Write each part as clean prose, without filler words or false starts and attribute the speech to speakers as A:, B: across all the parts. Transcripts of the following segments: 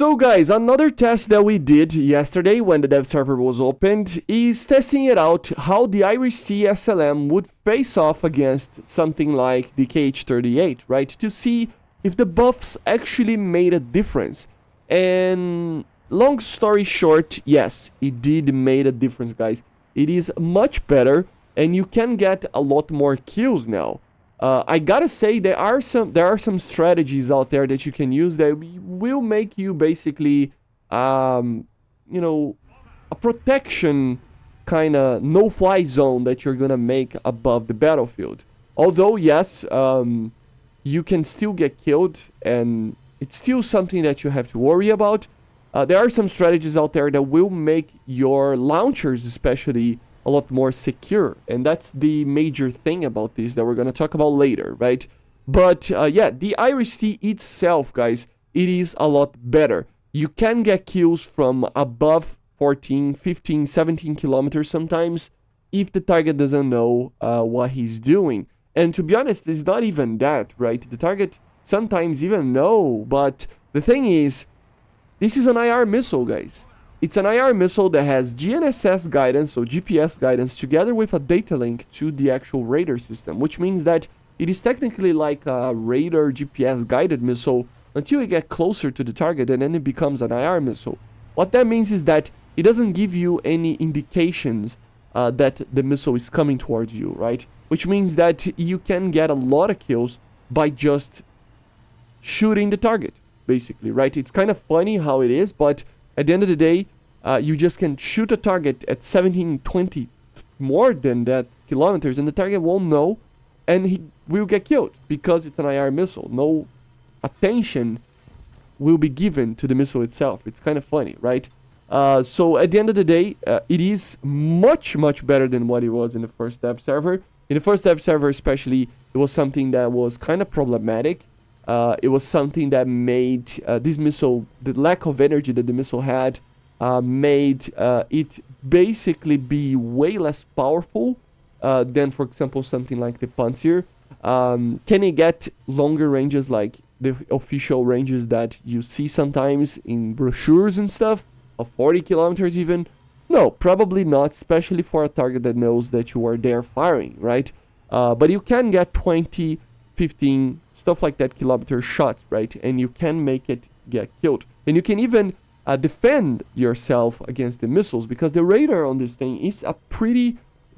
A: So guys, another test that we did yesterday when the dev server was opened is testing it out how the IRS-T SLM would face off against something like the KH38, right? To see if the buffs actually made a difference. And long story short, yes, it did made a difference, guys. It is much better and you can get a lot more kills now. I gotta say there are some strategies out there that you can use that will make you basically, you know, a protection kind of no-fly zone that you're gonna make above the battlefield. Although yes, you can still get killed, and it's still something that you have to worry about. There are some strategies out there that will make your launchers, especially, a lot more secure, and that's the major thing about this that we're gonna talk about later, right? But yeah, the IRS-T itself, guys, it is a lot better. You can get kills from above 14, 15, 17 kilometers sometimes if the target doesn't know what he's doing. And to be honest, it's not even that, right? The target sometimes even know, but the thing is, this is an IR missile, guys. It's an IR missile that has GNSS guidance, so GPS guidance, together with a data link to the actual radar system, which means that it is technically like a radar GPS guided missile until you get closer to the target, and then it becomes an IR missile. What that means is that it doesn't give you any indications that the missile is coming towards you, right? Which means that you can get a lot of kills by just shooting the target, basically, right? It's kind of funny how it is, but at the end of the day, you just can shoot a target at 17, 20, more than that kilometers, and the target won't know, and he will get killed because it's an IR missile. No attention will be given to the missile itself. It's kind of funny, right? So at the end of the day, it is much, much better than what it was in the first dev server. In the first dev server especially, it was something that was kind of problematic. It was something that made this missile, the lack of energy that the missile had, made it basically be way less powerful than, for example, something like the Panzer. Can it get longer ranges like the official ranges that you see sometimes in brochures and stuff, of 40 kilometers even? No, probably not, especially for a target that knows that you are there firing, right? But you can get 20, 15, stuff like that kilometer shots, right? And you can make it get killed. And you can even defend yourself against the missiles, because the radar on this thing is a pretty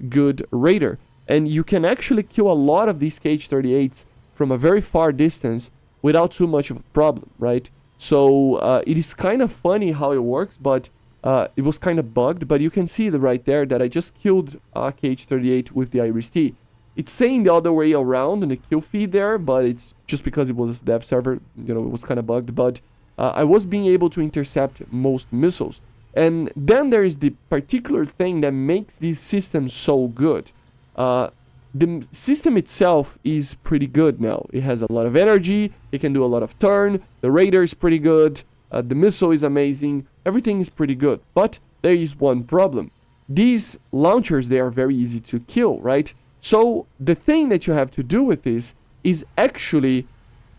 A: good radar. And you can actually kill a lot of these KH-38s from a very far distance without too much of a problem, right? So it is kind of funny how it works, but it was kind of bugged. But you can see right there that I just killed a KH-38 with the IRS-T. It's saying the other way around in the kill feed there, but it's just because it was a dev server, you know, it was kind of bugged. But I was being able to intercept most missiles. And then there is the particular thing that makes this system so good. The system itself is pretty good now. It has a lot of energy, it can do a lot of turn, the radar is pretty good, the missile is amazing, everything is pretty good. But there is one problem. These launchers, they are very easy to kill, right? So the thing that you have to do with this is actually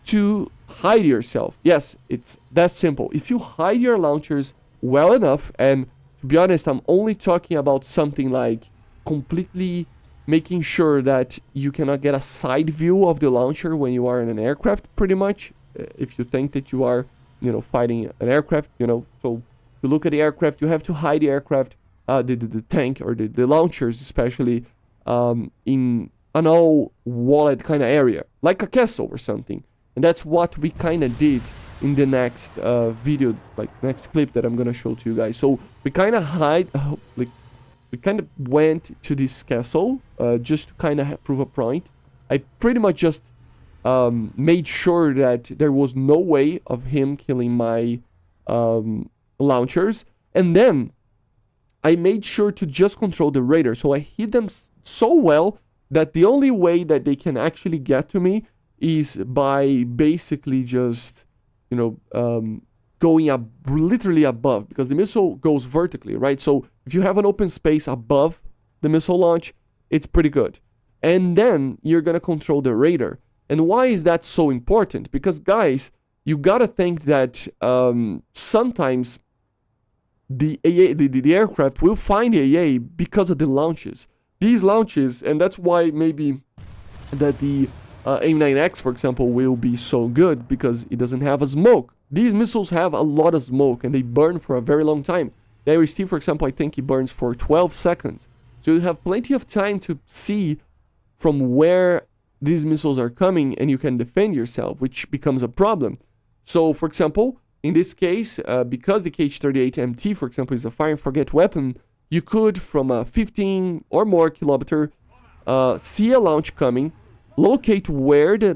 A: to hide yourself. Yes, it's that simple. If you hide your launchers well enough, and to be honest, I'm only talking about something like completely making sure that you cannot get a side view of the launcher when you are in an aircraft, pretty much. If you think that you are, you know, fighting an aircraft, you know, so you look at the aircraft, you have to hide the aircraft, the tank, or the launchers especially, in an all wallet kind of area, like a castle or something. And that's what we kind of did in the next video, like next clip that I'm gonna show to you guys. So we kind of hide, like we kind of went to this castle just to kind of prove a point. I pretty much just made sure that there was no way of him killing my launchers, and then I made sure to just control the radar. So I hid them so well that the only way that they can actually get to me is by basically just, you know, going up literally above, because the missile goes vertically, right? So if you have an open space above the missile launch, it's pretty good. And then you're gonna control the radar. And why is that so important? Because guys, you gotta think that sometimes the aircraft will find the AA because of the launches. These launches, and that's why maybe that the AIM-9X, for example, will be so good, because it doesn't have a smoke. These missiles have a lot of smoke, and they burn for a very long time. The IRS-T, for example, I think it burns for 12 seconds. So you have plenty of time to see from where these missiles are coming, and you can defend yourself, which becomes a problem. So, for example, in this case, because the KH-38MT, for example, is a fire and forget weapon, you could, from a 15 or more kilometer, see a launch coming, locate where the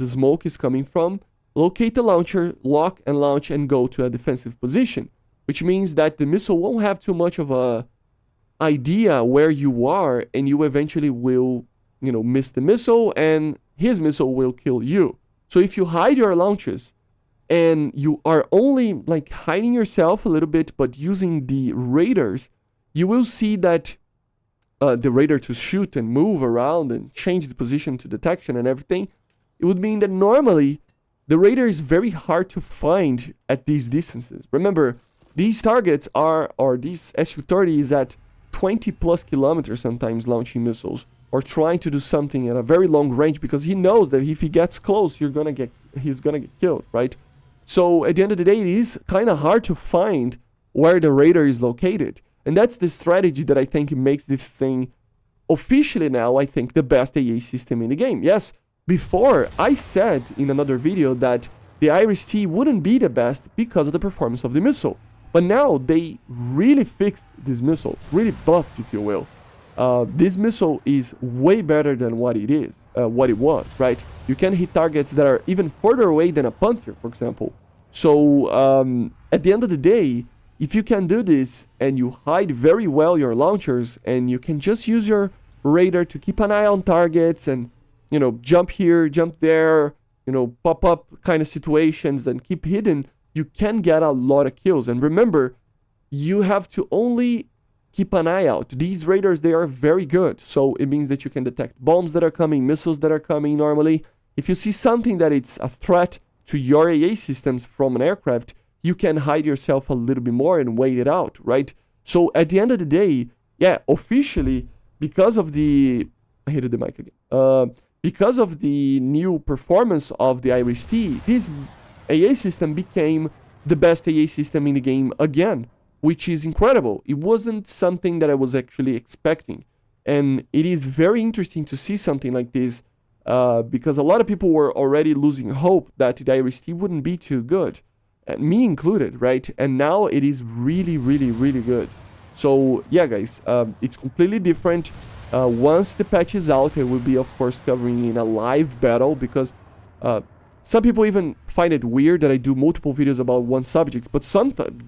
A: smoke is coming from, locate the launcher, lock and launch, and go to a defensive position, which means that the missile won't have too much of a idea where you are, and you eventually will, miss the missile, and his missile will kill you. So if you hide your launches, and you are only like hiding yourself a little bit, but using the radars, you will see that the radar to shoot and move around and change the position to detection and everything, it would mean that normally the radar is very hard to find at these distances. Remember, these targets are, or these Su-30 is at 20 plus kilometers sometimes launching missiles, or trying to do something at a very long range, because he knows that if he gets close, he's gonna get killed, right? So at the end of the day, it is kind of hard to find where the radar is located. And that's the strategy that I think makes this thing officially now, I think, the best AA system in the game. Yes, before I said in another video that the IRS-T wouldn't be the best because of the performance of the missile. But now they really fixed this missile, really buffed, if you will. This missile is way better than what it was, right? You can hit targets that are even further away than a Panzer, for example. So at the end of the day, if you can do this and you hide very well your launchers, and you can just use your radar to keep an eye on targets and, jump here, jump there, pop up kind of situations and keep hidden, you can get a lot of kills. And remember, you have to only keep an eye out. These radars, they are very good. So it means that you can detect bombs that are coming, missiles that are coming normally. If you see something that it's a threat to your AA systems from an aircraft, you can hide yourself a little bit more and wait it out, right? So at the end of the day, yeah, officially, because of the... I hit the mic again. Because of the new performance of the IRS-T, this AA system became the best AA system in the game again, which is incredible. It wasn't something that I was actually expecting. And it is very interesting to see something like this, because a lot of people were already losing hope that the IRS-T wouldn't be too good. Me included, right? And now it is really, really, really good. So yeah, guys, it's completely different. Once the patch is out, it will be, of course, covering in a live battle, because some people even find it weird that I do multiple videos about one subject, but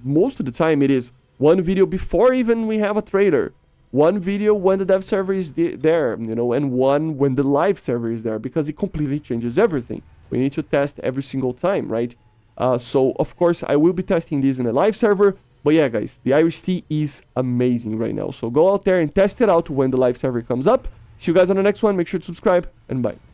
A: most of the time it is one video before even we have a trailer, one video when the dev server is there, and one when the live server is there, because it completely changes everything. We need to test every single time, right? So, of course, I will be testing this in a live server. But yeah, guys, the IRS-T is amazing right now. So go out there and test it out when the live server comes up. See you guys on the next one. Make sure to subscribe, and bye.